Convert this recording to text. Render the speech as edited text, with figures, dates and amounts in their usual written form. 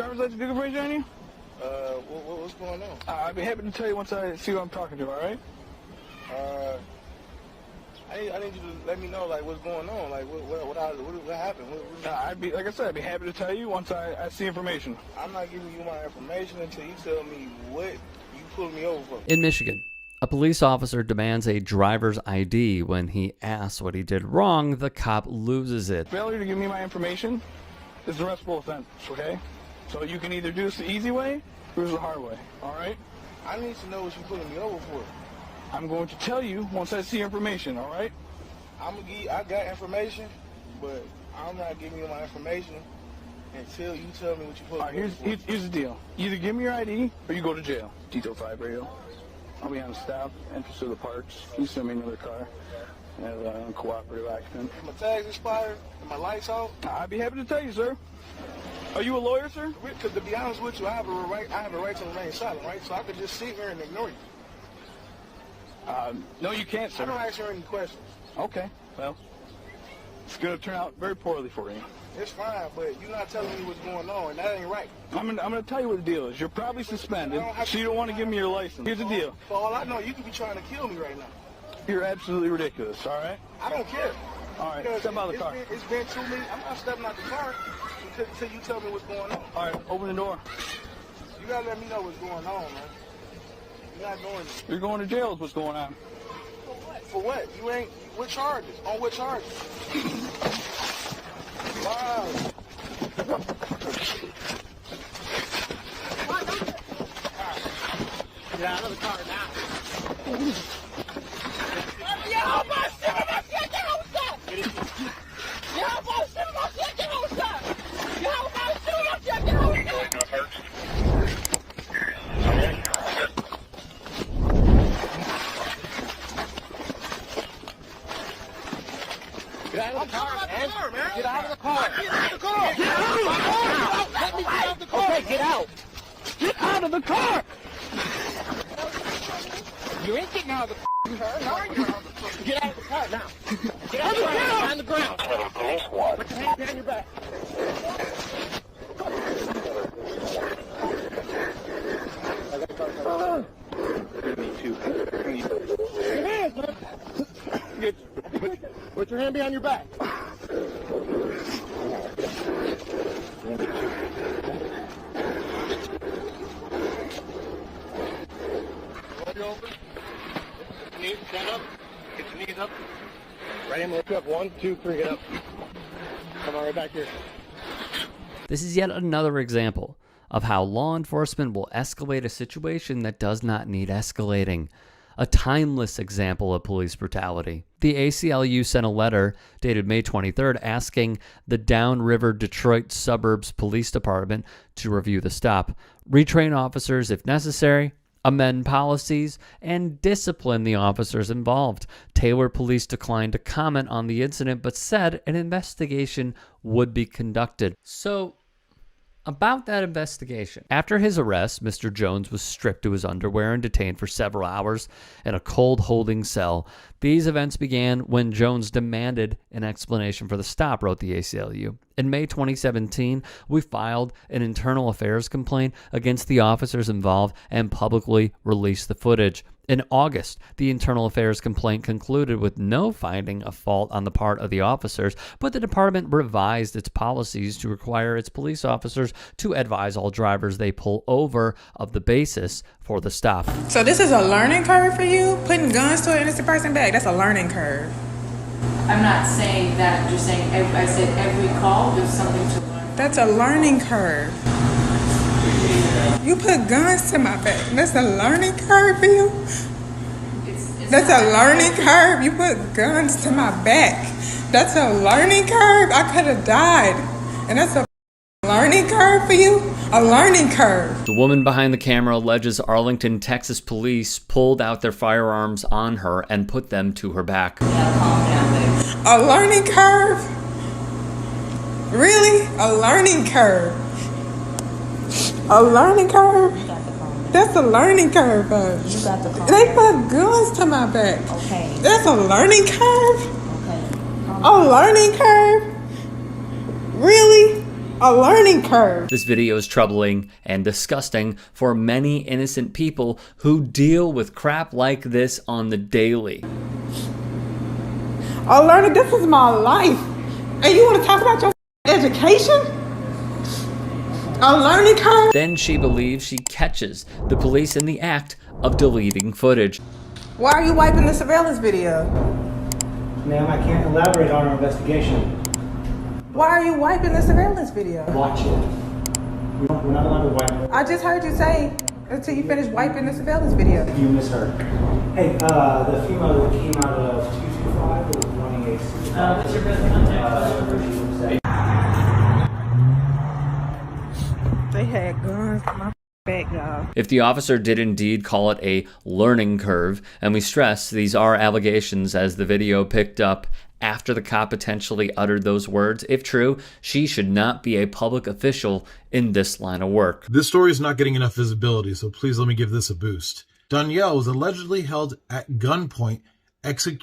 driver's license vehicle information on you? What's going on? I'd be happy to tell you once I see who I'm talking to, all right? I need you to let me know, like, what's going on. Like, what happened? I'd be, like I said, I'd be happy to tell you once I see information. I'm not giving you my information until you tell me what you pulled me over for. In Michigan, a police officer demands a driver's ID. When he asks what he did wrong, the cop loses it. Failure to give me my information is an arrestable offense, okay? So you can either do this the easy way or the hard way, all right? I need to know what you're pulling me over for. I'm going to tell you once I see your information, all right? I got information, but I'm not giving you my information until you tell me what you're pulling me over for. Here's the deal. Either give me your ID or you go to jail. Detail 5 radio. I'll be on stop, entrance to the parks. You send me another car. As an uncooperative accident. My tag's expired and my lights out. I'd be happy to tell you, sir. Are you a lawyer, sir? Because to be honest with you, I have a right to remain silent, right? So I could just sit here and ignore you. No, you can't, sir. I don't ask you any questions. Okay, well, it's going to turn out very poorly for you. It's fine, but you're not telling me what's going on, and that ain't right. I'm going to tell you what the deal is. You're probably suspended, so you don't want to give me your license. Here's the deal. For all I know, you could be trying to kill me right now. You're absolutely ridiculous, all right? I don't care. All right, step out of the car. It's been 2 minutes. I'm not stepping out the car until you tell me what's going on. All right, open the door. You got to let me know what's going on, man. You're not doing this. You're going to jail is what's going on. For what? You ain't... What charges? On what charges? Wow. Get out of the car now. Get out of the car, man. Get out of the car. Get out of the car. Get out of the car. Let me get out of the car. Okay, get out. Get out of the car! You ain't getting out of the car. Get out of the car now. Get out of the car. On the ground. Put your hand behind your back. Your hands, man. Put your hand behind your back. Open. Knees, stand up. Get your knees up. Right hand, look up. 1, 2, 3, get up. Come on, right back here. This is yet another example of how law enforcement will escalate a situation that does not need escalating. A timeless example of police brutality. The ACLU sent a letter dated May 23rd asking the Downriver Detroit Suburbs Police Department to review the stop, retrain officers if necessary, amend policies, and discipline the officers involved. Taylor Police declined to comment on the incident, but said an investigation would be conducted. So, about that investigation. After his arrest, Mr. Jones was stripped to his underwear and detained for several hours in a cold holding cell. These events began when Jones demanded an explanation for the stop, wrote the ACLU. In May 2017, we filed an internal affairs complaint against the officers involved and publicly released the footage. In August, the internal affairs complaint concluded with no finding of fault on the part of the officers, but the department revised its policies to require its police officers to advise all drivers they pull over of the basis for the stop. So this is a learning curve for you? Putting guns to an innocent person back, that's a learning curve. I'm not saying that, I'm just saying I said every call there's something to learn. That's a learning curve. You put guns to my back. That's a learning curve for you? That's a learning curve. You put guns to my back. That's a learning curve. I could have died. And that's a learning curve for you? A learning curve. The woman behind the camera alleges Arlington, Texas police pulled out their firearms on her and put them to her back. Yeah, calm down, babe. A learning curve? Really? A learning curve? A learning curve? That's a learning curve. You got the calm They down. put guns to my back. Okay. That's a learning curve? Okay. A learning curve? Really? A learning curve. This video is troubling and disgusting for many innocent people who deal with crap like this on the daily. A learning, this is my life. And you want to talk about your education? A learning curve? Then she believes she catches the police in the act of deleting footage. Why are you wiping the surveillance video? Ma'am, I can't elaborate on our investigation. Why are you wiping the surveillance video? Watch it. We're not allowed to wipe it. I just heard you say until you finish wiping the surveillance video. You misheard. Hey, the female that came out of 225 was running a... what's your best contact? They had guns to my back, y'all. If the officer did indeed call it a learning curve, and we stress these are allegations as the video picked up after the cop potentially uttered those words, if true, she should not be a public official in this line of work. This story is not getting enough visibility, so please let me give this a boost. Danielle was allegedly held at gunpoint, executed